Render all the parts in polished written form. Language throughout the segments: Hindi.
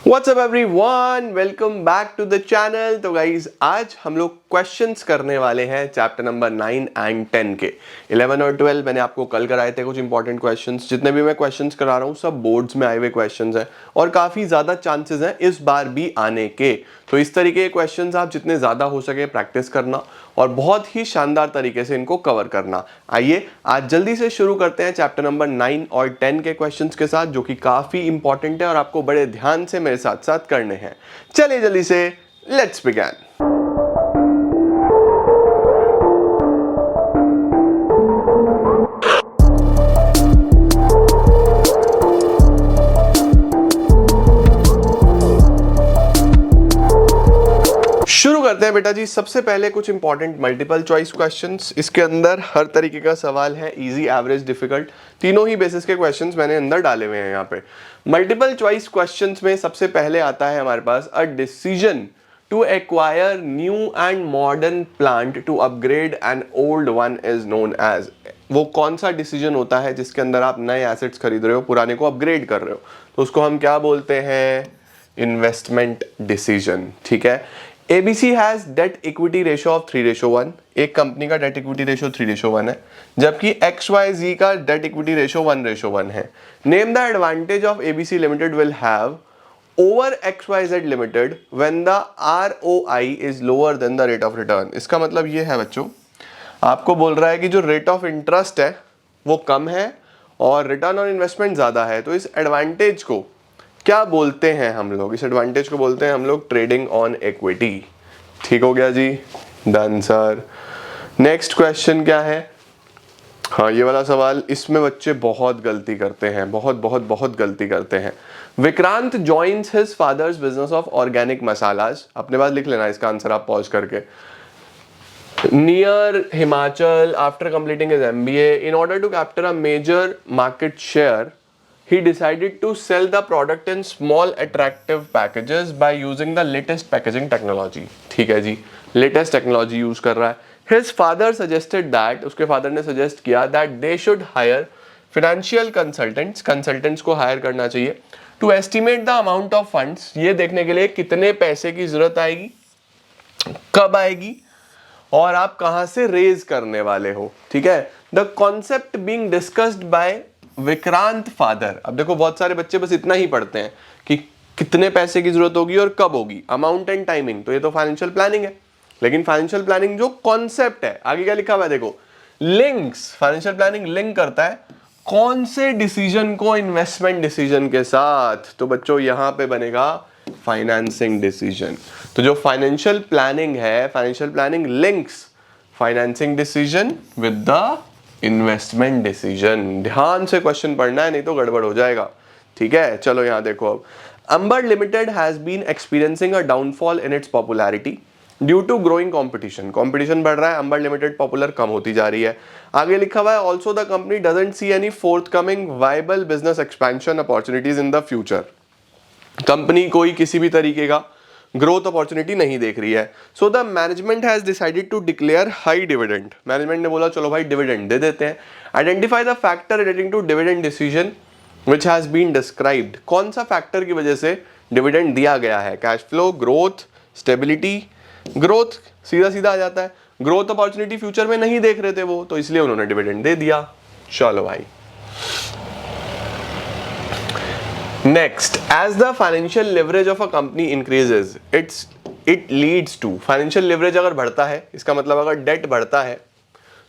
WhatsApp everyone, welcome back to the channel. तो गाइज आज हम लोग क्वेश्चंस करने वाले हैं चैप्टर नंबर 9 एंड 10 के। 11 और 12 मैंने आपको कल कराए थे कुछ इंपॉर्टेंट क्वेश्चंस। जितने भी मैं क्वेश्चंस करा रहा हूँ सब बोर्ड्स में आए हुए क्वेश्चंस हैं और काफ़ी ज़्यादा चांसेस हैं इस बार भी आने के। तो इस तरीके के क्वेश्चंस आप जितने ज़्यादा हो सके प्रैक्टिस करना और बहुत ही शानदार तरीके से इनको कवर करना। आइए आज जल्दी से शुरू करते हैं चैप्टर नंबर 9 और 10 के क्वेश्चंस के साथ, जो कि काफ़ी इंपॉर्टेंट है और आपको बड़े ध्यान से मेरे साथ साथ करने हैं। चलिए जल्दी से लेट्स बिगिन। शुरू करते हैं बेटा जी। सबसे पहले कुछ इंपॉर्टेंट मल्टीपल चॉइस क्वेश्चंस। इसके अंदर हर तरीके का सवाल है, इजी, एवरेज, डिफिकल्ट, तीनों ही बेसिस के क्वेश्चंस मैंने अंदर डाले हुए हैं यहाँ पे। मल्टीपल चॉइस क्वेश्चंस में सबसे पहले आता है हमारे पास a decision to acquire new and modern plant to upgrade an old one is known as. वो कौन सा डिसीजन होता है जिसके अंदर आप नए एसेट्स खरीद रहे हो, पुराने को अपग्रेड कर रहे हो, तो उसको हम क्या बोलते हैं? Investment decision. ठीक है। ABC has debt equity ratio of 3:1। एक कंपनी का डेट इक्विटी रेशियो 3:1 है, जबकि XYZ का डेट इक्विटी रेशियो 1:1 है। Name the advantage of ABC limited will have over XYZ limited when the ROI is lower than the rate of return. इसका मतलब ये है बच्चों, आपको बोल रहा है कि जो रेट ऑफ इंटरेस्ट है वो कम है और रिटर्न ऑन इन्वेस्टमेंट ज्यादा है। तो इस एडवांटेज को क्या बोलते हैं हम लोग? इस एडवांटेज को बोलते हैं हम लोग ट्रेडिंग ऑन इक्विटी। ठीक हो गया जी, डन सर। नेक्स्ट क्वेश्चन क्या है? हाँ, ये वाला सवाल, इसमें बच्चे बहुत गलती करते हैं, बहुत बहुत बहुत गलती करते हैं। Vikrant joins his father's business of organic masalas. अपने पास लिख लेना इसका आंसर आप पॉज करके। Near Himachal after completing his MBA in order to capture a major market share he decided to sell the product in small attractive packages by using the latest packaging technology। ठीक है जी, latest technology यूज कर रहा है। His father suggested that, उसके फादर ने सजेस्ट किया that they should hire financial consultants, consultants को हायर करना चाहिए to estimate the amount of funds, ये देखने के लिए कितने पैसे की जरूरत आएगी, कब आएगी और आप कहां से रेज करने वाले हो। ठीक है। The concept being discussed bye Vikrant father. अब देखो बहुत सारे बच्चे बस इतना ही पढ़ते हैं कि कितने पैसे की जरूरत होगी और कब होगी, अमाउंट एंड टाइमिंग। तो ये तो फाइनेंशियल प्लानिंग है, लेकिन फाइनेंशियल प्लानिंग जो कॉन्सेप्ट है, आगे क्या लिखा हुआ है देखो, लिंक्स। फाइनेंशियल प्लानिंग लिंक करता है कौन से डिसीजन को इन्वेस्टमेंट डिसीजन के साथ। तो बच्चों यहां पे बनेगा फाइनेंसिंग डिसीजन। तो जो फाइनेंशियल प्लानिंग है, financial planning links financing decision with the investment decision. ध्यान से क्वेश्चन पढ़ना है, नहीं तो गड़बड़ हो जाएगा। ठीक है, चलो यहां देखो। अब Amber limited has been experiencing a downfall in its popularity due to growing competition. Competition बढ़ रहा है, अंबर लिमिटेड पॉपुलर कम होती जा रही है। आगे लिखा हुआ है also the company doesn't see any forthcoming viable business expansion opportunities in the future. Company कोई किसी भी तरीके का ग्रोथ अपॉर्चुनिटी नहीं देख रही है। So the management has decided to declare high dividend. Management ने बोला चलो भाई डिविडेंड दे देते हैं। Identify the factor relating to dividend decision which has been described. कौन सा फैक्टर की वजह से डिविडेंड दिया गया है? Cash flow, growth, stability. Growth सीधा सीधा आ जाता है, ग्रोथ अपॉर्चुनिटी फ्यूचर में नहीं देख रहे थे वो, तो इसलिए उन्होंने डिविडेंड दे दिया। चलो भाई next, as the financial leverage of a company increases it leads to. Financial leverage अगर बढ़ता है, इसका मतलब अगर डेट बढ़ता है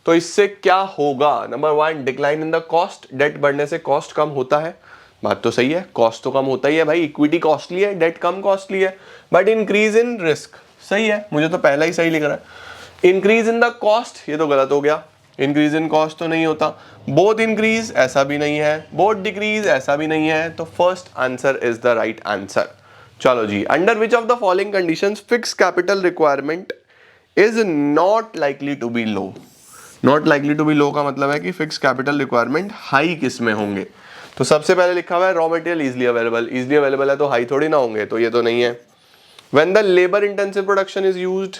तो इससे क्या होगा? Number 1, decline in the cost. Debt बढ़ने से कॉस्ट कम होता है, बात तो सही है, कॉस्ट तो कम होता ही है भाई, इक्विटी कॉस्टली है, डेट कम कॉस्टली है। बट इंक्रीज इन रिस्क, सही है, मुझे तो पहला ही सही लिख रहा है। इंक्रीज इन द कॉस्ट, ये तो गलत हो गया, इंक्रीज इन कॉस्ट तो नहीं होता। बोथ इंक्रीज, ऐसा भी नहीं है। बोथ डिक्रीज, ऐसा भी नहीं है। तो first answer is the right answer. चलो जी, under which of the following conditions fix capital requirement is not likely to be low. Not likely to be low का मतलब है कि फिक्स कैपिटल रिक्वायरमेंट हाई किस में होंगे? तो सबसे पहले लिखा हुआ है raw material easily available. Easily available है तो हाई थोड़ी ना होंगे, तो ये तो नहीं है। When the labour intensive production is used,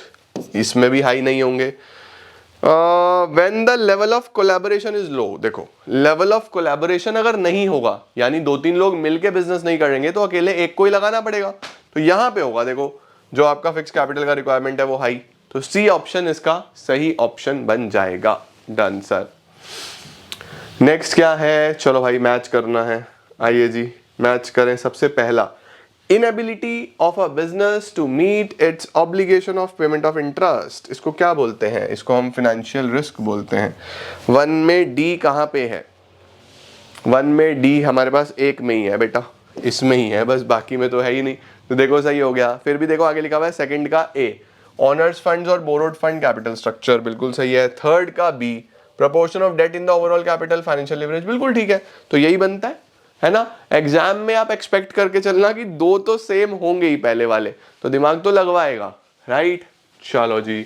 इसमें भी हाई नहीं होंगे। When the level of collaboration is लो, देखो लेवल ऑफ कोलैबोरेशन अगर नहीं होगा, यानी 2-3 लोग मिलके बिजनेस नहीं करेंगे तो अकेले एक को ही लगाना पड़ेगा, तो यहां पे होगा देखो जो आपका फिक्स कैपिटल का रिक्वायरमेंट है वो हाई, तो सी ऑप्शन इसका सही ऑप्शन बन जाएगा। Done sir. नेक्स्ट क्या है, चलो भाई मैच करना है, आइए जी मैच करें। सबसे पहला, inability of a business to meet its obligation of payment of interest, इसको क्या बोलते हैं, इसको हम financial risk बोलते हैं। 1 में D कहाँ पे है, 1 में D हमारे पास एक में ही है बेटा, इसमें ही है बस, बाकी में तो है ही नहीं, तो देखो सही हो गया। फिर भी देखो आगे लिखा हुआ है सेकंड का A, ऑनर्स फंड्स और बोरोड फंड कैपिटल स्ट्रक्चर, बिल्कुल सही है। थर्ड का B, proportion of debt in the overall capital financial leverage, बिल्कुल ठीक है, तो यही बनता है ना। एग्जाम में आप एक्सपेक्ट करके चलना कि दो तो सेम होंगे ही पहले वाले, तो दिमाग तो लगवाएगा, राइट। चलो जी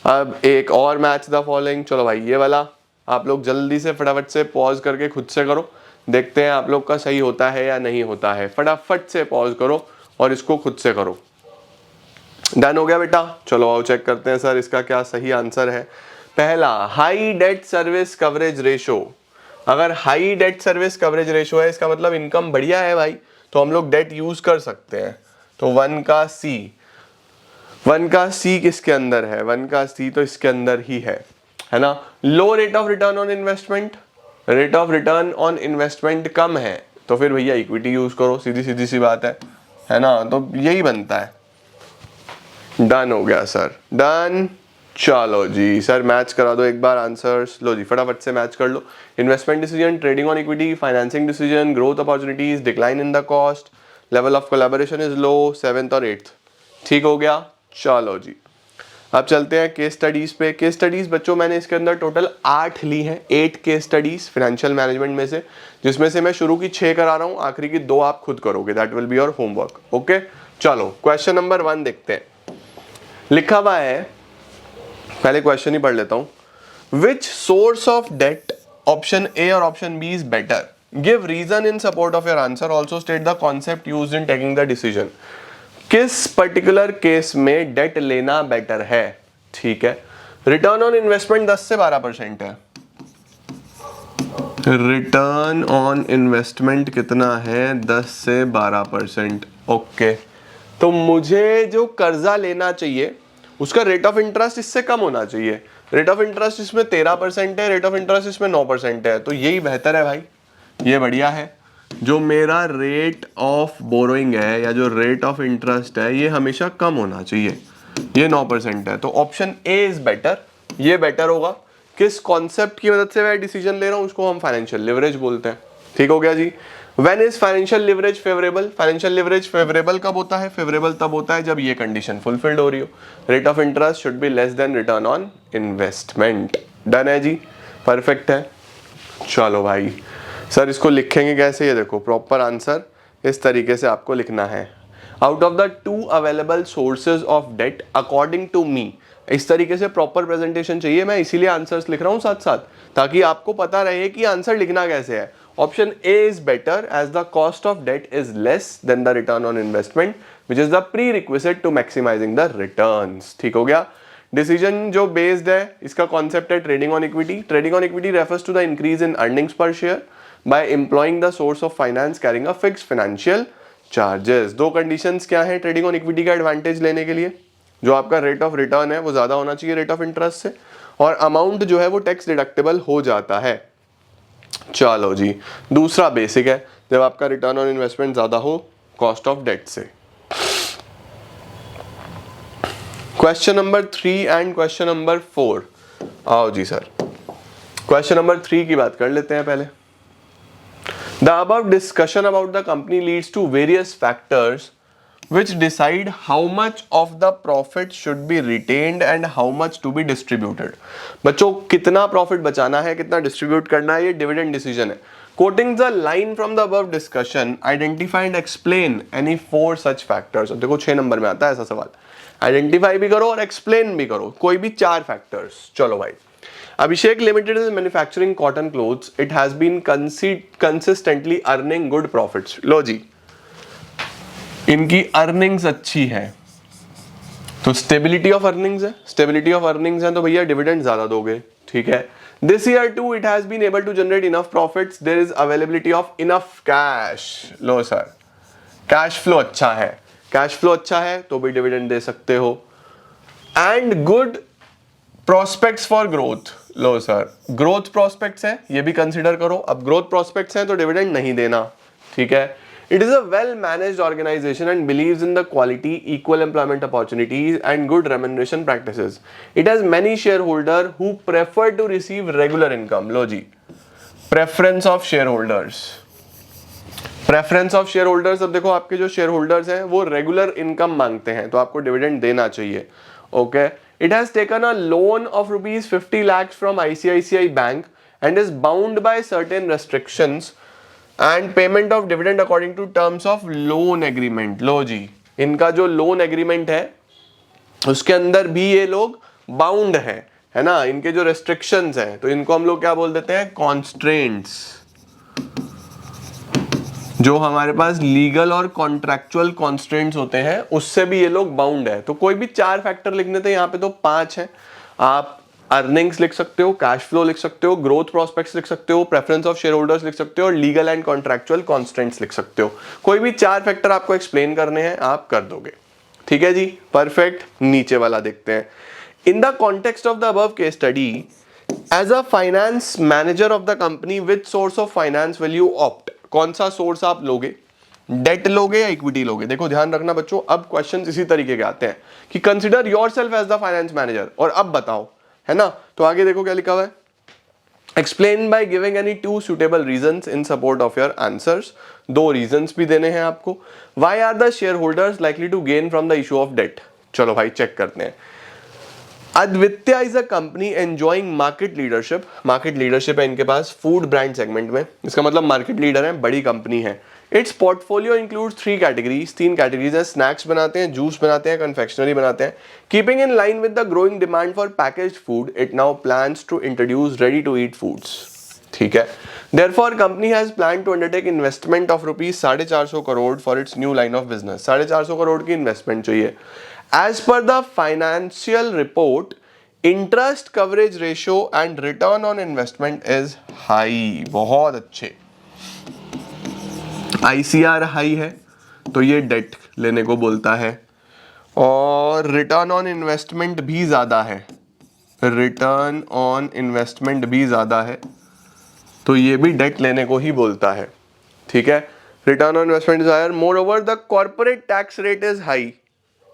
अब एक और मैच द फॉलोइंग, चलो भाई ये वाला आप लोग जल्दी से फटाफट से पॉज करके खुद से करो, देखते हैं आप लोग का सही होता है या नहीं होता है। फटाफट से पॉज करो और इसको खुद से करो। डन हो गया बेटा, चलो आओ चेक करते हैं सर इसका क्या सही आंसर है। पहला, high debt service coverage ratio. अगर high debt service coverage ratio है इसका मतलब इनकम बढ़िया है भाई, तो हम लोग डेट यूज कर सकते हैं। तो 1 का सी किसके अंदर है, 1 का सी तो इसके अंदर ही है ना। Low rate of return on investment, rate of return on investment कम है, तो फिर भैया इक्विटी यूज करो, सीधी सीधी सी बात है ना, तो यही बनता है। डन हो गया सर, डन। चलो जी सर मैच करा दो एक बार आंसर्स, लो जी फटाफट से मैच कर लो। Investment decision, trading on equity, financing decision, growth opportunities, decline in the cost, level of collaboration is low, 7th और 8th, ठीक हो गया। चलो जी अब चलते हैं केस स्टडीज पे। केस स्टडीज बच्चों मैंने इसके अंदर टोटल 8 ली हैं, 8 केस स्टडीज फाइनेंशियल मैनेजमेंट में से, जिसमें से मैं शुरू की 6 करा रहा हूं, आखिरी की 2 आप खुद करोगे, that will be your homework. Okay चलो क्वेश्चन नंबर 1 देखते हैं। लिखा हुआ है, पहले क्वेश्चन ही पढ़ लेता हूं। Which source of debt, option A और option B is better, give reason in support of your answer, also state the concept used in taking the decision. किस पर्टिकुलर केस में डेट लेना बेटर है, ठीक है। रिटर्न ऑन इन्वेस्टमेंट 10 से 12% है, रिटर्न ऑन इन्वेस्टमेंट कितना है, 10 से 12%। ओके तो मुझे जो कर्जा लेना चाहिए उसका रेट ऑफ इंटरेस्ट इससे कम होना चाहिए। रेट ऑफ इंटरेस्ट इसमें 13% है, रेट ऑफ इंटरेस्ट इसमें 9% है, तो यही बेहतर है भाई, ये बढ़िया है। जो मेरा रेट ऑफ बोरोइंग है या जो रेट ऑफ इंटरेस्ट है ये हमेशा कम होना चाहिए, ये 9% है, तो ऑप्शन ए इज बेटर, ये बेटर होगा। किस कॉन्सेप्ट की मदद से मैं डिसीजन ले रहा हूं उसको हम फाइनेंशियल लिवरेज बोलते हैं, ठीक हो गया जी। When is financial leverage favorable? Financial leverage favorable कब होता है, फेवरेबल तब होता है जब ये कंडीशन फुलफिल्ड हो रही हो, rate of interest should be less than return on investment. Done है जी, परफेक्ट है। चलो भाई सर इसको लिखेंगे कैसे, ये देखो प्रॉपर आंसर इस तरीके से आपको लिखना है। Out of the 2 available sources of debt according to me, इस तरीके से प्रॉपर प्रेजेंटेशन चाहिए, मैं इसीलिए आंसर्स लिख रहा हूं साथ साथ, ताकि आपको पता रहे कि आंसर लिखना कैसे है। Option A is better as the cost of debt is less than the return on investment which is the prerequisite to maximising the returns, ठीक हो गया। डिसीजन जो बेस्ड है इसका कॉन्सेप्ट है trading on equity. Trading on equity refers to the increase in earnings per share by employing the source of finance carrying a fixed financial charges. 2 conditions क्या है ट्रेडिंग ऑन इक्विटी का एडवांटेज लेने के लिए, जो आपका रेट ऑफ रिटर्न है वो ज्यादा होना चाहिए रेट ऑफ इंटरेस्ट से, और अमाउंट जो है वो टैक्स डिडक्टेबल हो जाता है। चलो जी दूसरा बेसिक है, जब आपका रिटर्न ऑन इन्वेस्टमेंट ज्यादा हो कॉस्ट ऑफ डेट से। Question number 3 and question number 4, आओ जी सर क्वेश्चन नंबर 3 की बात कर लेते हैं पहले। The above discussion about the company leads to various factors which decide how much of the profit should be retained and how much to be distributed। बच्चों कितना प्रॉफिट बचाना है कितना डिस्ट्रीब्यूट करना है ये डिविडेंड डिसीजन है। Quoting the line from the above discussion, identify and explain any 4 such factors। अब देखो 6 नंबर में आता है ऐसा सवाल, आइडेंटिफाई भी करो और एक्सप्लेन भी करो, कोई भी 4 फैक्टर्स। चलो भाई, Abhishek Limited is manufacturing cotton clothes. It has been consistently earning good profits. लो जी, इनकी अर्निंग्स अच्छी है, तो स्टेबिलिटी ऑफ अर्निंग्स है, स्टेबिलिटी ऑफ अर्निंग्स है तो भैया डिविडेंड ज्यादा दोगे, ठीक है। This year too it has been able to generate enough profits, there is availability of enough cash. लो सर, कैश फ्लो अच्छा है, कैश फ्लो अच्छा है तो भी डिविडेंड दे सकते हो। And good prospects for growth. Low sir, growth prospects है ये भी कंसीडर करो। अब ग्रोथ प्रोस्पेक्ट्स हैं तो डिविडेंड नहीं देना, ठीक है। It is a well managed organisation and believes in the quality, equal employment opportunities and good remuneration practices. It has many shareholder who prefer to receive regular income. लो जी, preference of shareholders, preference of shareholders. अब देखो आपके जो शेयर होल्डर्स हैं वो रेगुलर इनकम मांगते हैं तो आपको डिविडेंड देना चाहिए, okay. It has taken a loan of rupees 50 lakhs from ICICI Bank and is bound by certain restrictions and payment of dividend according to terms of loan agreement। लो जी, इनका जो लोन एग्रीमेंट है उसके अंदर भी ये लोग बाउंड है ना। इनके जो रेस्ट्रिक्शंस हैं तो इनको हम लोग क्या बोल देते हैं, कॉन्स्ट्रेंट्स। जो हमारे पास लीगल और कॉन्ट्रैक्चुअल कॉन्स्ट्रेंट्स होते हैं उससे भी ये लोग बाउंड है। तो कोई भी 4 फैक्टर लिखने थे, यहाँ पे तो 5 है। आप अर्निंग्स लिख सकते हो, कैश फ्लो लिख सकते हो, ग्रोथ प्रोस्पेक्ट्स लिख सकते हो, प्रेफरेंस ऑफ शेयर होल्डर्स लिख सकते हो और लीगल एंड कॉन्ट्रैक्चुअल कॉन्स्ट्रेंट्स लिख सकते हो। कोई भी 4 फैक्टर आपको एक्सप्लेन करने हैं आप कर दोगे, ठीक है जी, परफेक्ट। नीचे वाला देखते हैं। In the context of the above case study, as a finance manager of the company with source of finance will you opt. कौन सा सोर्स आप लोगे, डेट लोगे या इक्विटी लोगे। देखो ध्यान रखना बच्चों, अब क्वेश्चंस इसी तरीके के आते हैं कि consider yourself as the finance manager, और अब बताओ, है ना। तो आगे देखो क्या लिखा हुआ है, explain by giving any 2 suitable reasons in support of your answers. 2 reasons भी देने हैं आपको। Why are the share holders likely to gain from the issue of debt. चलो भाई चेक करते हैं। Advitya is a company enjoying market leadership. Market leadership है इनके पास फूड ब्रांड सेगमेंट में, इसका मतलब मार्केट लीडर है, बड़ी कंपनी है। Its portfolio includes 3 categories, 3 categories है। स्नैक्स बनाते हैं, जूस बनाते हैं, कन्फेक्शनरी बनाते हैं। Keeping in line with the growing demand for packaged food, it now plans to introduce ready to eat foods, ठीक है। Therefore, company has planned to undertake investment of rupees 450 crore for its new line of business। 450 crore की इन्वेस्टमेंट चाहिए। As per the financial report, interest coverage ratio and return on investment is high। बहुत अच्छे, ICR हाई है तो ये डेट लेने को बोलता है, और रिटर्न ऑन इन्वेस्टमेंट भी ज्यादा है, रिटर्न ऑन इन्वेस्टमेंट भी ज्यादा है तो ये भी डेट लेने को ही बोलता है, ठीक है। Return on investment is higher, moreover the corporate tax rate is high,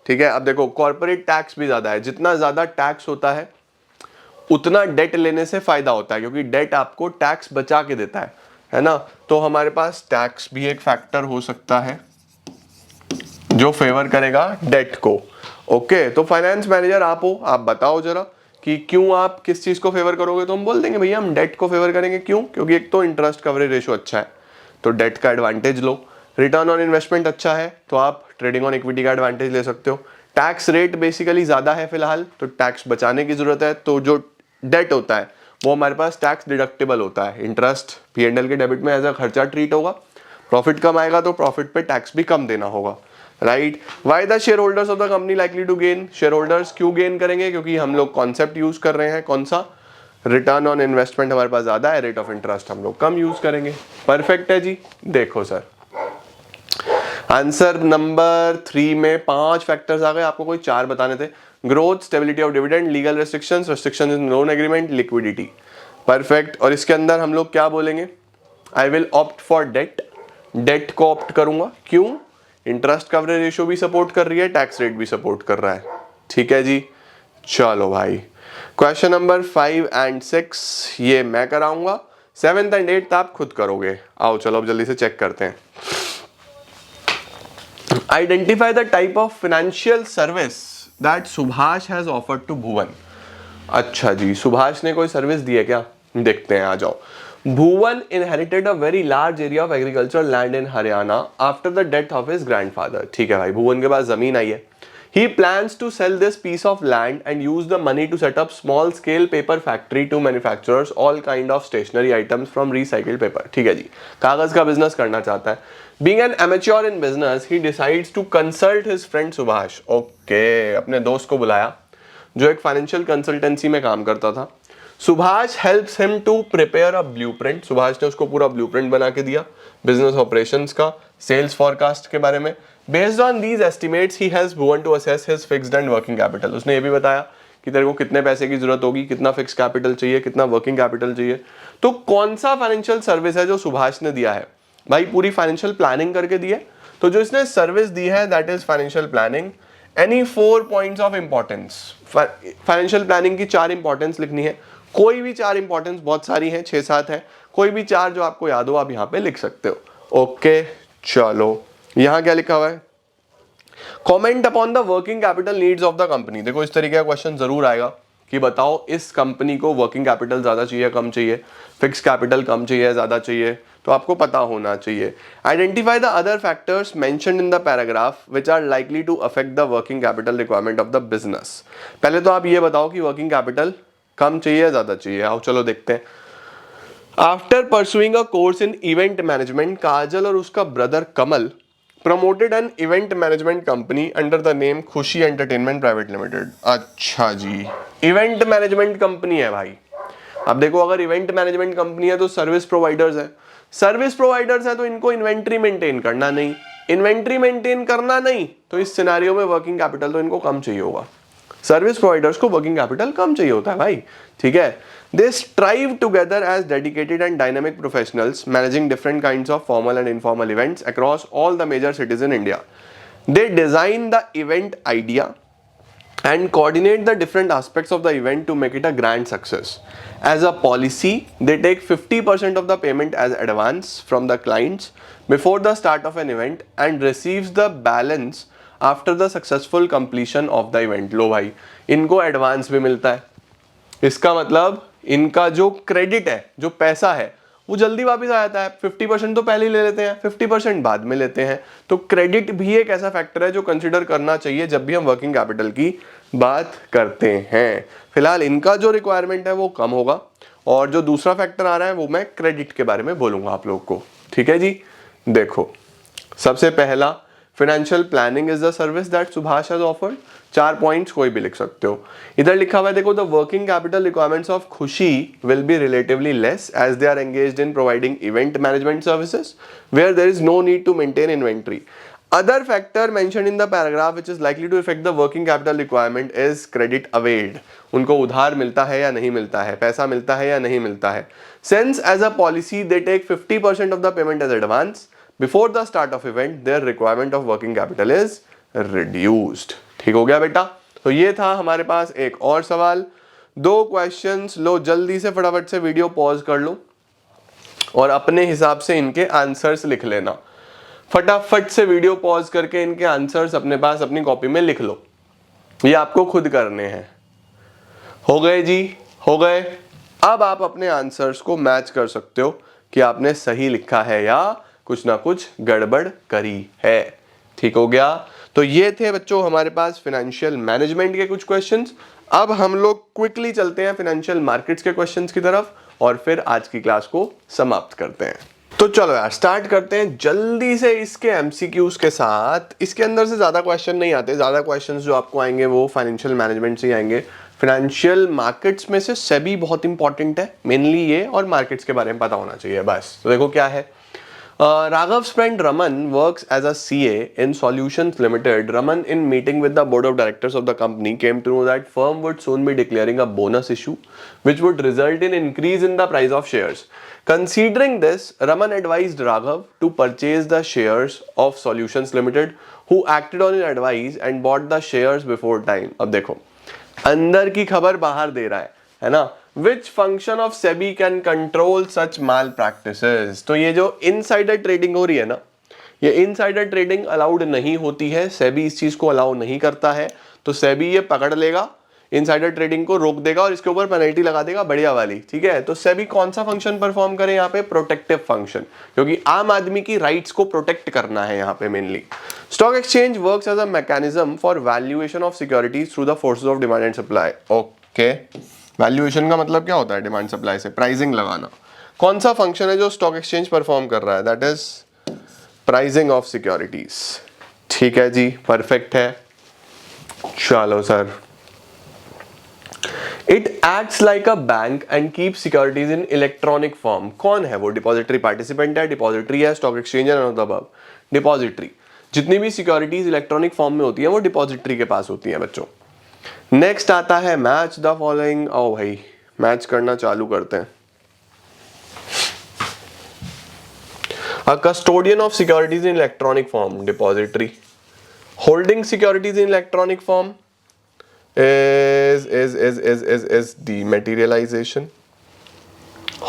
ठीक है। अब देखो कॉर्पोरेट टैक्स भी ज्यादा है, जितना ज्यादा टैक्स होता है उतना डेट लेने से फायदा होता है, क्योंकि डेट आपको टैक्स बचा के देता है ना। तो हमारे पास टैक्स भी एक फैक्टर हो सकता है जो फेवर करेगा डेट को, ओके। तो फाइनेंस मैनेजर आप हो, आप बताओ जरा कि क्यों आप किस चीज को फेवर करोगे। तो हम बोल देंगे भैया हम डेट को फेवर करेंगे। क्यों? क्योंकि एक तो इंटरेस्ट कवरेज रेशियो अच्छा है तो डेट का advantage low, return on investment अच्छा है तो आप ट्रेडिंग ऑन इक्विटी का एडवांटेज ले सकते हो, टैक्स रेट बेसिकली ज्यादा है फिलहाल तो टैक्स बचाने की जरूरत है, तो जो डेट होता है वो हमारे पास टैक्स डिडक्टेबल होता है। इंटरेस्ट P&L के डेबिट में एज अ खर्चा ट्रीट होगा, प्रॉफिट कम आएगा तो प्रॉफिट पे टैक्स भी कम देना होगा, right. Why the share holders of the company likely to gain. Shareholders क्यों गेन करेंगे? क्योंकि हम लोग कॉन्सेप्ट यूज कर रहे हैं, कौन सा, रिटर्न ऑन इन्वेस्टमेंट हमारे पास ज्यादा है, रेट ऑफ इंटरेस्ट हम लोग कम यूज करेंगे। परफेक्ट है जी। देखो सर आंसर नंबर 3 में 5 फैक्टर्स आ गए, आपको कोई 4 बताने थे। Growth, stability of dividend, legal restrictions, restrictions in loan agreement, liquidity. Perfect. और इसके अंदर हम लोग क्या बोलेंगे? I will opt for debt. Debt को ऑप्ट करूंगा, क्यों? इंटरेस्ट कवरेज रेशियो भी सपोर्ट कर रही है, टैक्स रेट भी सपोर्ट कर रहा है, ठीक है जी। चलो भाई क्वेश्चन नंबर 5 एंड 6 ये मैं कराऊंगा, 7th एंड 8th आप खुद करोगे। आओ चलो अब जल्दी से चेक करते हैं। Identify the type of financial service that Subhash has offered to Bhuvan. अच्छा जी, सुभाष ने कोई सर्विस दी है क्या? देखते हैं, आ जाओ। Bhuvan inherited a very large area of agriculture land in Haryana after the death of his grandfather. ठीक है भाई, भुवन के पास जमीन आई है, He plans to sell this piece of land and use the money to set up small scale paper factory to manufacturers all kind of stationery items from recycled paper. ठीक है जी, कागज का बिजनेस करना चाहता है. Being an amateur in business, he decides to consult his friend Subhash. Okay, अपने दोस्त को बुलाया जो एक फाइनेंशियल कंसल्टेंसी में काम करता था. Subhash helps him to prepare a blueprint. Subhash ने उसको पूरा ब्लूप्रिंट बना के दिया बिजनेस ऑपरेशंस का, सेल्स फॉरकास्ट के बारे में. Based on these estimates he has gone to assess his fixed and working capital. उसने ये भी बताया कि तेरे को कितने पैसे की जरूरत होगी, कितना फिक्स कैपिटल चाहिए, कितना वर्किंग कैपिटल चाहिए. तो कौन सा फाइनेंशियल सर्विस है जो सुभाष ने दिया है भाई? पूरी फाइनेंशियल प्लानिंग करके दी है. तो जो इसने सर्विस दी है that is financial planning. Any 4 points of importance. Financial planning की 4 इंपॉर्टेंस लिखनी है. कोई भी 4 इंपॉर्टेंस, बहुत सारी हैं, 6-7 है, कोई भी 4 जो आपको याद हो आप यहाँ पे लिख सकते हो. ओके चलो, यहाँ क्या लिखा हुआ है? Comment upon the working capital needs of the company. देखो इस तरीके का क्वेश्चन जरूर आएगा कि बताओ इस कंपनी को वर्किंग कैपिटल ज्यादा चाहिए, कम चाहिए, फिक्स कैपिटल कम चाहिए, ज्यादा चाहिए, तो आपको पता होना चाहिए. Identify the other factors mentioned in the paragraph which are likely to affect the working capital requirement of the business. पहले तो आप ये बताओ कि वर्किंग कैपिटल कम चाहिए, ज्यादा चाहिए. आओ चलो देखते हैं. After pursuing a course in event management, Kajal और उसका brother Kamal promoted an event management company under the name Khushi entertainment private limited. अच्छा जी, इवेंट मैनेजमेंट कंपनी है भाई. अब देखो अगर इवेंट मैनेजमेंट कंपनी है तो सर्विस प्रोवाइडर्स है. सर्विस प्रोवाइडर्स है तो इनको इन्वेंट्री मेंटेन करना नहीं. इन्वेंट्री मेंटेन करना नहीं तो इस सिनेरियो में वर्किंग कैपिटल तो इनको कम चाहिए होगा. सर्विस प्रोवाइडर्स को वर्किंग कैपिटल कम चाहिए होता है भाई. ठीक है. They strive together as dedicated and dynamic professionals managing different kinds of formal and informal events across all the major cities in India. They design the event idea and coordinate the different aspects of the event to make it a grand success. As a policy, they take 50% of the payment as advance from the clients before the start of an event and receives the balance after the successful completion of the event. लो भाई, इनको एडवांस भी मिलता है. इसका मतलब इनका जो क्रेडिट है, जो पैसा है, वो जल्दी वापस आ जाता है. 50% तो पहले ही ले लेते हैं, 50% बाद में लेते हैं. तो क्रेडिट भी एक ऐसा फैक्टर है जो कंसीडर करना चाहिए जब भी हम वर्किंग कैपिटल की बात करते हैं. फिलहाल इनका जो रिक्वायरमेंट है वो कम होगा और जो दूसरा फैक्टर आ रहा है वो मैं क्रेडिट के बारे में बोलूंगा आप लोग को. ठीक है जी. देखो सबसे पहला, financial planning is the service that Subhash has offered. 4 points कोई भी लिख सकते हो. इधर लिखा हुआ है देखो, the working capital requirements of Khushi will be relatively less as they are engaged in providing event management services where there is no need to maintain inventory. Other factor mentioned in the paragraph which is likely to affect the working capital requirement is credit availed. उनको उधार मिलता है या नहीं मिलता है, पैसा मिलता है या नहीं मिलता है. Since as a policy they take 50% of the payment as advance before the start of event, their requirement of working capital is reduced. ठीक हो गया बेटा. तो ये था हमारे पास एक और सवाल. 2 क्वेश्चंस लो, जल्दी से फटाफट से वीडियो पॉज कर लो और अपने हिसाब से इनके आंसर्स लिख लेना. फटाफट से वीडियो पॉज करके इनके आंसर्स अपने पास अपनी कॉपी में लिख लो. ये आपको खुद करने हैं. हो गए जी, हो गए. अब आप अपने आंसर्स को मैच कर सकते हो कि आपने सही लिखा है या कुछ ना कुछ गड़बड़ करी है. ठीक हो गया. तो ये थे बच्चों हमारे पास फाइनेंशियल मैनेजमेंट के कुछ क्वेश्चंस. अब हम लोग क्विकली चलते हैं फाइनेंशियल मार्केट्स के क्वेश्चंस की तरफ और फिर आज की क्लास को समाप्त करते हैं. तो चलो यार स्टार्ट करते हैं जल्दी से इसके एमसीक्यूज के साथ. इसके अंदर से ज्यादा क्वेश्चन नहीं आते. ज्यादा क्वेश्चंस जो आपको आएंगे वो फाइनेंशियल मैनेजमेंट से ही आएंगे. फाइनेंशियल मार्केट्स में से सेबी बहुत इंपॉर्टेंट है, मेनली ये, और मार्केट्स के बारे में पता होना चाहिए बस. तो देखो क्या है. Raghav's friend Raman works as a CA in Solutions Limited. Raman, in meeting with the board of directors of the company, came to know that firm would soon be declaring a bonus issue, which would result in increase in the price of shares. Considering this, Raman advised Raghav to purchase the shares of Solutions Limited, who acted on his advice and bought the shares before time. अब देखो अंदर की खबर बाहर दे रहा है ना. Which function of SEBI can control such malpractices? तो ये जो इनसाइडर ट्रेडिंग हो रही है ना, ये इनसाइडर ट्रेडिंग अलाउड नहीं होती है. SEBI इस चीज को अलाउ नहीं करता है. तो SEBI ये पकड़ लेगा, इनसाइडर ट्रेडिंग को रोक देगा और इसके ऊपर पेनल्टी लगा देगा बढ़िया वाली, ठीक है। तो सेबी कौन सा फंक्शन परफॉर्म करे यहाँ पे? प्रोटेक्टिव फंक्शन, क्योंकि आम आदमी की राइट्स को प्रोटेक्ट करना है यहाँ पे mainly. Stock exchange works as a mechanism for valuation of securities through the forces of demand and supply. Okay, valuation का मतलब क्या होता है? डिमांड सप्लाई से प्राइसिंग लगाना। कौन सा फंक्शन है जो स्टॉक एक्सचेंज परफॉर्म कर रहा है? That is pricing of securities. ठीक है जी, परफेक्ट है। चलो sir, it acts like a bank and keep securities in electronic form. कौन है वो? डिपॉजिटरी पार्टिसिपेंट है, डिपॉजिटरी है, स्टॉक एक्सचेंज है, none of the above. Depository, जितनी भी सिक्योरिटीज इलेक्ट्रॉनिक फॉर्म में होती है वो डिपॉजिटरी के पास होती है बच्चों। नेक्स्ट आता है मैच द फॉलोइंग। ओ भाई, मैच करना चालू करते हैं। A custodian of securities in electronic form, depository. Holding securities in electronic form is dematerialization.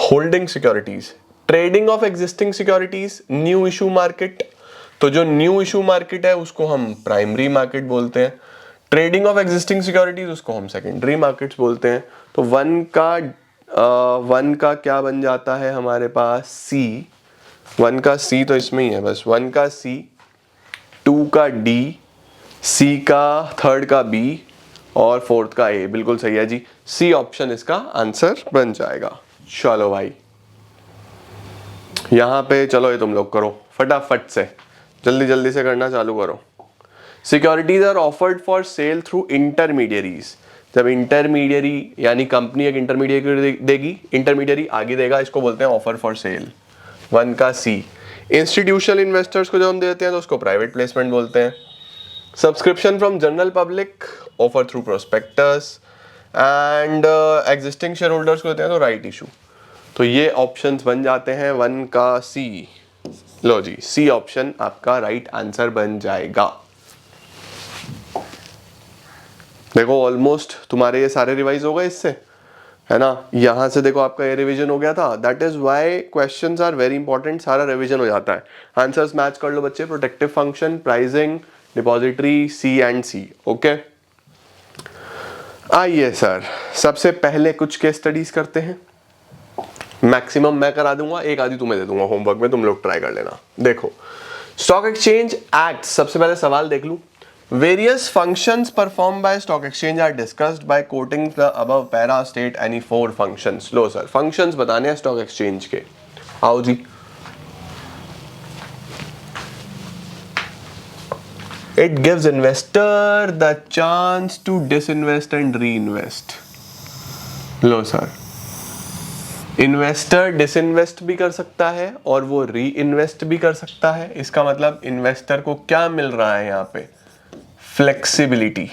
Holding securities. Trading of existing securities, new issue market. तो जो न्यू इशू मार्केट है उसको हम प्राइमरी मार्केट बोलते हैं। ट्रेडिंग ऑफ एग्जिस्टिंग सिक्योरिटीज उसको हम सेकेंडरी मार्केट्स बोलते हैं। तो वन का क्या बन जाता है हमारे पास? सी। वन का सी तो इसमें ही है बस। वन का सी, टू का डी, सी का थर्ड का बी और फोर्थ का ए। बिल्कुल सही है जी, सी ऑप्शन इसका आंसर बन जाएगा। चलो भाई, यहां पे चलो ये तुम लोग करो फटाफट से, जल्दी जल्दी से करना चालू करो। Securities are offered for sale through intermediaries. जब इंटरमीडियरी यानी कंपनी एक इंटरमीडियरी देगी, इंटरमीडियरी आगे देगा, इसको बोलते हैं ऑफर फॉर सेल। वन का सी। इंस्टीट्यूशनल इन्वेस्टर्स को जब हम देते हैं तो उसको प्राइवेट प्लेसमेंट बोलते हैं। Subscription from general public, offer through prospectus. And existing share holders को देते हैं तो राइट इशू। तो ये ऑप्शंस बन जाते हैं वन का सी। लो जी, सी ऑप्शन आपका राइट आंसर बन जाएगा। देखो ऑलमोस्ट तुम्हारे ये सारे रिवाइज हो गए इससे, है ना। यहां से देखो आपका ये रिवीजन हो गया था। That is why questions are very important. सारा रिवीजन हो जाता है। आंसर्स मैच कर लो बच्चे। Protective function, pricing, depository, C and C. Okay, आइए सर, सबसे पहले कुछ केस स्टडीज करते हैं। मैक्सिमम मैं करा दूंगा, एक आधी तुम्हें दे दूंगा होमवर्क में, तुम लोग ट्राई कर लेना। देखो, स्टॉक एक्सचेंज एक्ट, सबसे पहले सवाल देख लूं। Various functions performed by stock exchange are discussed by quoting the above para. State any 4 functions. Low sir, functions बताने हैं stock exchange के। आओ जी। It gives investor the chance to disinvest and reinvest. Low sir, investor disinvest भी कर सकता है और वो री इन्वेस्ट भी कर सकता है। इसका मतलब इन्वेस्टर को क्या मिल रहा है यहाँ पे? Flexibility,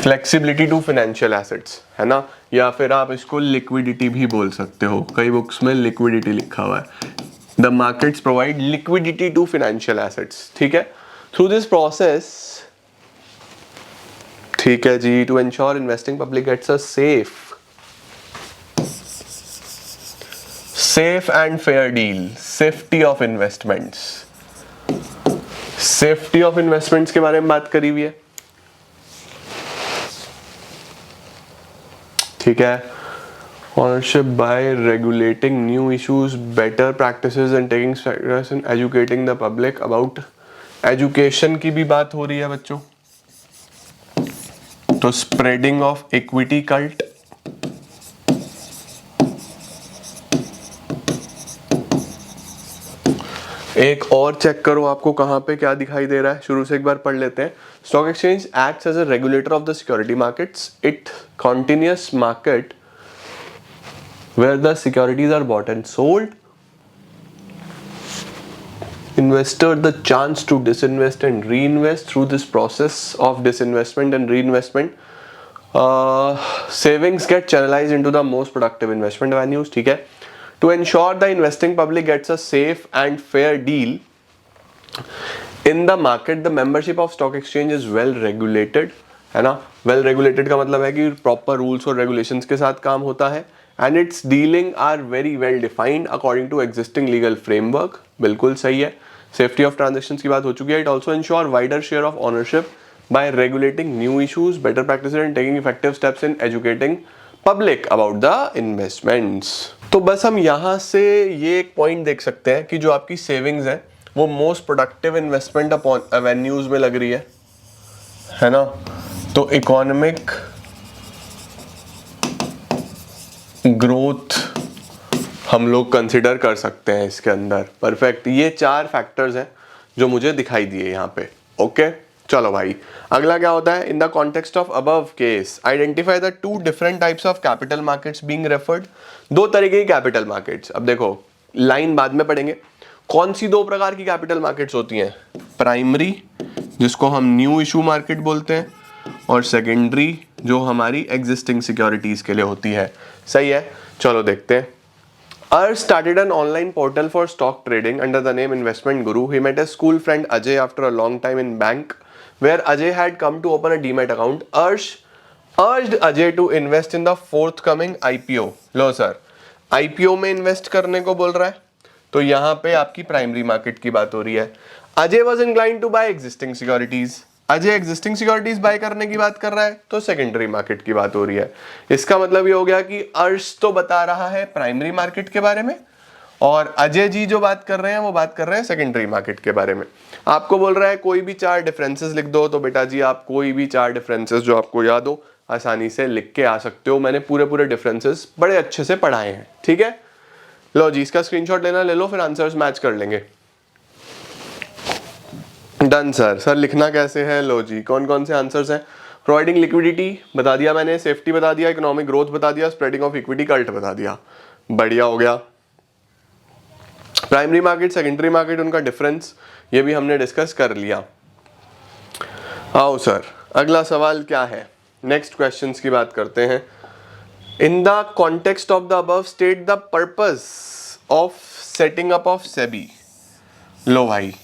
flexibility to financial assets, है ना। या फिर आप इसको लिक्विडिटी भी बोल सकते हो, कई बुक्स में लिक्विडिटी लिखा हुआ है। The markets provide liquidity to financial assets, ठीक है। थ्रू दिस प्रोसेस, ठीक है जी, to ensure investing public gets a safe and fair deal, safety of investments, safety of investments के बारे में बात करी हुई है, ठीक है। Ownership by regulating new issues, better practices and taking steps in educating the public about education की भी बात हो रही है बच्चों। तो spreading of equity cult, एक और चेक करो आपको कहां पे क्या दिखाई दे रहा है। शुरू से एक बार पढ़ लेते हैं। Stock exchange acts as a regulator of the security markets. It continuous market where the securities are bought and sold. Investor the chance to disinvest and reinvest. Through this process of disinvestment and reinvestment, savings get channelized into the most productive investment avenues, ठीक है। To ensure the investing public gets a safe and fair deal in the market, the membership of stock exchange is well regulated, है ना। well regulated का मतलब है कि proper rules और regulations के साथ काम होता है। and its dealing are very well defined according to existing legal framework, बिल्कुल सही है। safety of transactions की बात हो चुकी है। it also ensure wider share of ownership by regulating new issues, better practices and taking effective steps in educating public about the investments. तो बस हम यहाँ से ये एक पॉइंट देख सकते हैं कि जो आपकी सेविंग्स है वो most productive investment upon avenues में लग रही है ना। तो इकोनॉमिक ग्रोथ हम लोग कंसिडर कर सकते हैं इसके अंदर। परफेक्ट, ये 4 फैक्टर्स हैं जो मुझे दिखाई दिए यहाँ पे। ओके चलो भाई, अगला क्या होता है? इन the context of above case identify the 2 different types of capital markets being referred. 2 तरीके की कैपिटल मार्केट्स। अब देखो लाइन बाद में पढ़ेंगे। कौन सी 2 प्रकार की कैपिटल मार्केट्स होती हैं? प्राइमरी, जिसको हम न्यू इशू मार्केट बोलते हैं, और सेकेंडरी जो हमारी एग्जिस्टिंग सिक्योरिटीज के लिए होती है। सही है, चलो देखते हैं। Arsh started an online portal for stock trading under the name Investment Guru. He met his school friend Ajay after a long time in bank, where Ajay had come to open a Demat account. Arsh urged Ajay to invest in the forthcoming IPO. Low sir, IPO में इन्वेस्ट करने को बोल रहा है, तो यहाँ पे आपकी प्राइमरी मार्केट की बात हो रही है। Ajay was inclined to buy existing securities. Ajay existing securities buy करने की बात कर रहा है, तो सेकेंडरी मार्केट की बात हो रही है। इसका मतलब ये हो गया कि अर्श तो बता रहा है प्राइमरी मार्केट के बारे में, और अजय जी जो बात कर रहे हैं वो बात कर रहे हैं सेकेंडरी मार्केट के बारे में। आपको बोल रहा है कोई भी 4 डिफरेंसेस लिख दो, तो बेटा जी आप कोई भी 4 डिफरेंसेस जो आपको याद हो आसानी से लिख के आ सकते हो। मैंने पूरे डिफरेंसेस बड़े अच्छे से पढ़ाए हैं, ठीक है। लो जी, इसका स्क्रीनशॉट लेना ले लो, फिर आंसर्स मैच कर लेंगे। डन सर लिखना कैसे है? लो जी, कौन कौन से आंसर्स हैं? प्रोवाइडिंग लिक्विडिटी बता दिया मैंने, सेफ्टी बता दिया, इकोनॉमिक ग्रोथ बता दिया, स्प्रेडिंग ऑफ इक्विटी कल्ट बता दिया। बढ़िया हो गया। प्राइमरी मार्केट सेकेंडरी मार्केट, उनका डिफरेंस ये भी हमने डिस्कस कर लिया। आओ सर, अगला सवाल क्या है? नेक्स्ट क्वेश्चंस की बात करते हैं। In the context of the above state the purpose of setting up of SEBI. लो भाई,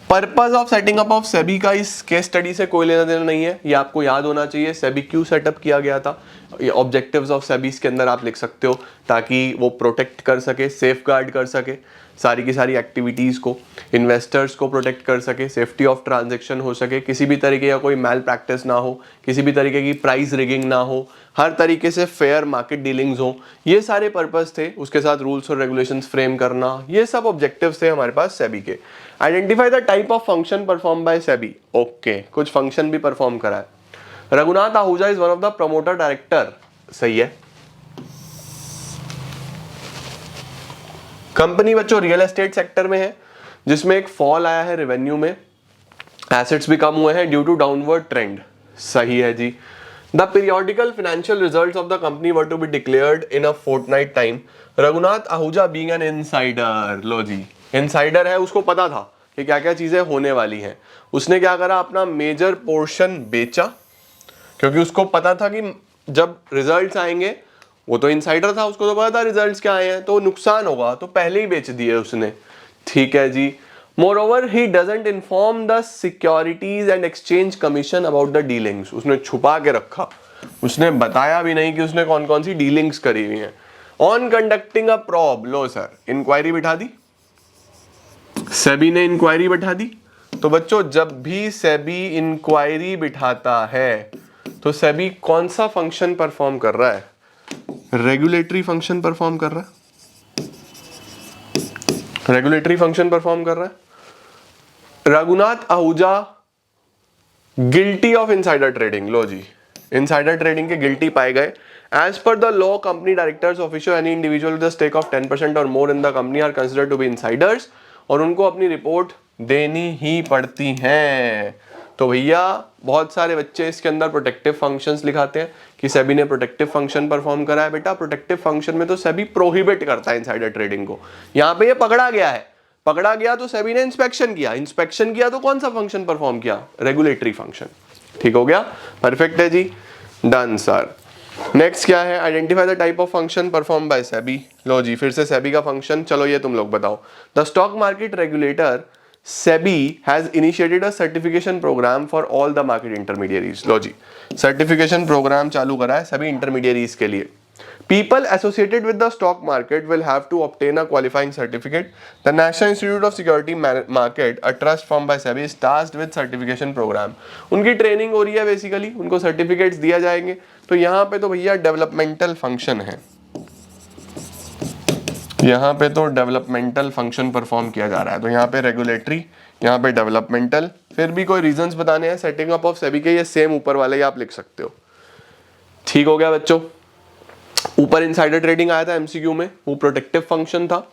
purpose of setting up of SEBI का इस केस स्टडी से कोई लेना देना नहीं है, ये आपको याद होना चाहिए। सेबी क्यों सेटअप किया गया था, ये ऑब्जेक्टिव्स ऑफ सेबी के अंदर आप लिख सकते हो, ताकि वो प्रोटेक्ट कर सके, सेफ गार्ड कर सके सारी की सारी एक्टिविटीज़ को, इन्वेस्टर्स को प्रोटेक्ट कर सके, सेफ्टी ऑफ ट्रांजैक्शन हो सके, किसी भी तरीके का कोई मैल प्रैक्टिस ना हो, किसी भी तरीके की प्राइस रिगिंग ना हो, हर तरीके से फेयर मार्केट डीलिंग्स हो। ये सारे पर्पस थे। उसके साथ रूल्स और रेगुलेशंस फ्रेम करना, ये सब ऑब्जेक्टिव्स थे हमारे पास सेबी के। Identify the type of function perform by SEBI. Okay, कुछ फंक्शन भी परफॉर्म करा है। Raghunath Ahuja is one of the promoter director. सही है। कंपनी बच्चों रियल एस्टेट सेक्टर में है, जिसमें एक फॉल आया है रेवेन्यू में, एसेट्स भी कम हुए हैं ड्यू टू डाउनवर्ड ट्रेंड। सही है जी। The periodical financial results of the company were to be declared in a fortnight time. Raghunath Ahuja being an insider. लो जी, इनसाइडर है, उसको पता था कि क्या क्या चीजें होने वाली हैं। उसने क्या करा, अपना मेजर पोर्शन बेचा, क्योंकि उसको पता था कि जब रिजल्ट्स आएंगे, वो तो इनसाइडर था, उसको तो पता था रिजल्ट्स क्या आए हैं, तो नुकसान होगा, तो पहले ही बेच दिए उसने। ठीक है जी। Moreover he doesn't inform the securities and exchange commission about the dealings. उसने छुपा के रखा, उसने बताया भी नहीं कि उसने कौन कौन सी डीलिंग्स करी हुई हैं। On conducting a probe. लो सर, इंक्वायरी बिठा दी, सेबी ने इंक्वायरी बिठा दी। तो बच्चों जब भी सेबी इंक्वायरी बिठाता है, तो सेबी कौन सा फंक्शन परफॉर्म कर रहा है? रेगुलेटरी फंक्शन परफॉर्म कर रहा है, रेगुलेटरी फंक्शन परफॉर्म कर रहा है। Raghunath Ahuja guilty of insider trading. लो जी, इनसाइडर ट्रेडिंग के गिल्टी पाए गए। As per the law, company directors, official, any individual with the stake of 10% और more in the company are considered to be insiders, और उनको अपनी रिपोर्ट देनी ही पड़ती है। तो भैया बहुत सारे बच्चे इसके अंदर प्रोटेक्टिव फंक्शंस लिखाते हैं कि सेबी ने प्रोटेक्टिव फंक्शन परफॉर्म करा है। बेटा प्रोटेक्टिव फंक्शन में तो सेबी प्रोहिबिट करता है इनसाइडर ट्रेडिंग को। यहाँ पे ये पकड़ा गया है, पकड़ा गया तो सेबी ने इंस्पेक्शन किया, इंस्पेक्शन किया तो कौन सा फंक्शन परफॉर्म किया? Regulatory function. ठीक हो गया, परफेक्ट है जी। Done sir. नेक्स्ट क्या है? Identify the type of function perform by SEBI. लो जी, फिर से सेबी का फंक्शन, चलो ये तुम लोग बताओ। The stock market regulator SEBI has initiated a certification program for all the market intermediaries. लो जी, सर्टिफिकेशन प्रोग्राम चालू करा है सभी इंटरमीडियरीज के लिए। People associated with the stock market will have to obtain a qualifying certificate. The National Institute of Security Market, a trust formed by SEBI, is tasked with certification program. उनकी ट्रेनिंग हो रही है बेसिकली, उनको सर्टिफिकेट्स दिया जाएंगे. तो यहाँ पे तो भैया डेवलपमेंटल फंक्शन है, यहाँ पे तो डेवलपमेंटल फंक्शन परफॉर्म किया जा रहा है. तो यहाँ पे रेगुलेटरी, यहाँ पे डेवलपमेंटल. फिर भी कोई रीजंस बताने हैं सेटिंग अप ऑफ सेबी के, ये सेम ऊपर वाले ही आप लिख सकते हो. ठीक हो गया बच्चों. ऊपर इनसाइडर ट्रेडिंग आया था एमसीक्यू में, वो प्रोटेक्टिव फंक्शन था.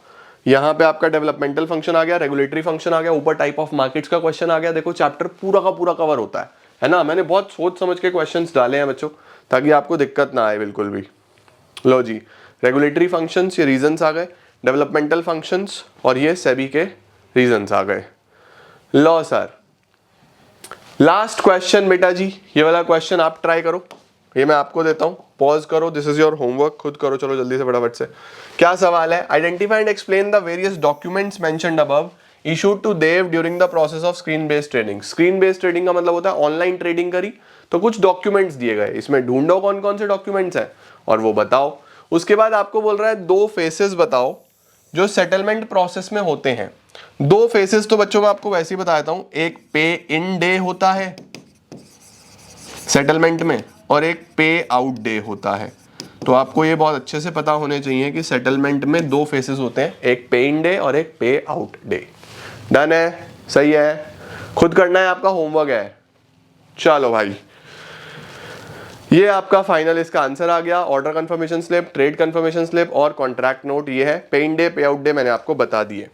यहाँ पे आपका डेवलपमेंटल फंक्शन आ गया, रेगुलेटरी फंक्शन आ गया, ऊपर टाइप ऑफ मार्केट्स का क्वेश्चन आ गया. देखो चैप्टर पूरा का पूरा कवर होता है ना. मैंने बहुत सोच समझ के क्वेश्चंस डाले हैं बच्चों, ताकि आपको दिक्कत ना आए बिल्कुल भी. लो जी, रेगुलेटरी फंक्शंस, ये रीजंस आ गए. डेवलपमेंटल फंक्शंस, और ये सेबी के रीजंस आ गए. लो सर, लास्ट क्वेश्चन बेटा जी, ये वाला क्वेश्चन आप ट्राई करो. ये मैं आपको देता हूं, पॉज करो, दिस इज योर होमवर्क, खुद करो. चलो जल्दी से फटाफट से. क्या सवाल है? Identify and explain the various documents mentioned above issued to Dev during the process of screen based trading. Screen based trading का मतलब होता है ऑनलाइन ट्रेडिंग करी, तो कुछ डॉक्यूमेंट्स दिए गए, इसमें ढूंढो कौन कौन से डॉक्यूमेंट्स हैं और वो बताओ. उसके बाद आपको बोल रहा है 2 फेसेस बताओ जो सेटलमेंट प्रोसेस में होते हैं. 2 फेसेस तो बच्चों मैं आपको वैसे ही बता देता हूं. एक पे इन डे होता है सेटलमेंट में, और एक पे आउट डे होता है. तो आपको ये बहुत अच्छे से पता होने चाहिए कि सेटलमेंट में 2 फेसेस होते हैं, एक पे इन डे और एक पे आउट डे. डन है? सही है. खुद करना है, आपका होमवर्क है. चलो भाई, ये आपका फाइनल इसका आंसर आ गया. Order confirmation slip, trade confirmation slip और कॉन्ट्रैक्ट नोट, ये है. पे इन डे, पे आउट डे मैंने आपको बता दिए.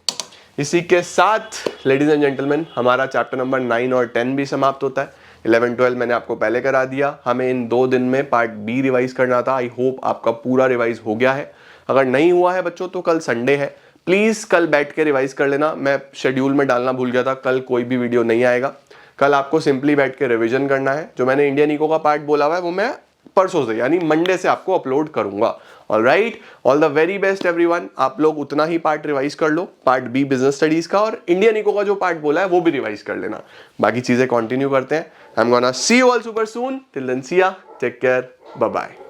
इसी के साथ लेडीज एंड जेंटलमैन, हमारा चैप्टर नंबर 9 और 10 भी समाप्त होता है. 11, 12 मैंने आपको पहले करा दिया. हमें इन 2 दिन में पार्ट बी रिवाइज करना था. आई होप आपका पूरा रिवाइज हो गया है. अगर नहीं हुआ है बच्चों तो कल संडे है, प्लीज कल बैठ के रिवाइज कर लेना. मैं शेड्यूल में डालना भूल गया था, कल कोई भी वीडियो नहीं आएगा. कल आपको सिंपली बैठ के रिवीजन करना है. जो मैंने इंडियन इको का पार्ट बोला हुआ है वो मैं परसों से यानी मंडे से आपको अपलोड करूंगा. Alright, all the very best everyone. आप लोग उतना ही पार्ट रिवाइज कर लो, पार्ट बी बिजनेस स्टडीज का, और इंडियन इको का जो पार्ट बोला है वो भी रिवाइज कर लेना. बाकी चीजें कंटिन्यू करते हैं. I am gonna see you all super soon. Till then see ya, take care, bye bye.